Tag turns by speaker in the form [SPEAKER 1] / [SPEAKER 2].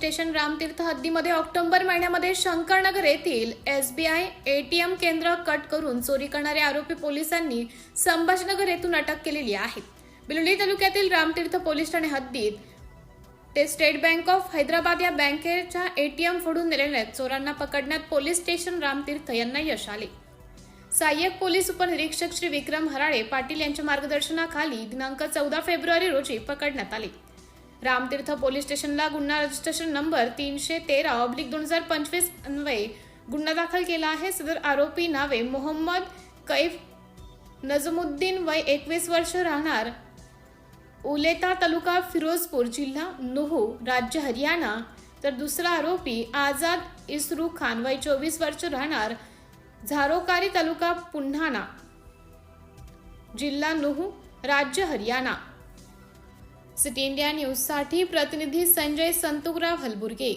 [SPEAKER 1] Station Ramtirth हद्दीमध्ये October महिन्यामध्ये शंकरनगर येथील SBI ATM केंद्र कट करून चोरी करणारे आरोपी पोलिसांनी संभाजीनगर येथून अटक केलेली आहे। बिलोली तालुक्यातील रामतीर्थ पोलीस ठाणे हद्दीत ते स्टेट बँक ऑफ हैदराबाद या बँकेच्या ATM फोडून नेलेल्या चोरांना पकडण्यात पोलीस स्टेशन रामतीर्थ यांना यश आले। सहाय्यक पोलीस उपनिरीक्षक श्री विक्रम हराळे पाटील यांच्या मार्गदर्शनाखाली दिनांक 14 फेब्रुवारी रोजी पकडण्यात आले। रामतीर्थ पोलीस स्टेशनला गुन्हा रजिस्ट्रेशन नंबर 313/2025 अन्वये गुन्हा दाखल केला आहे। सदर आरोपी नावे मोहम्मद कैफ नजमुद्दीन वय 21 वर्ष राहणार उलेता तालुका फिरोजपूर जिल्हा नूह राज्य हरियाणा, तर दुसरा आरोपी आझाद इसरू खान वय 24 वर्ष राहणार झारोकारी तालुका पुन्हाना जिल्हा नूह राज्य हरियाणा। सिटी इंडिया न्यूज साठी प्रतिनिधी संजय संतुकराव हलबुर्गे।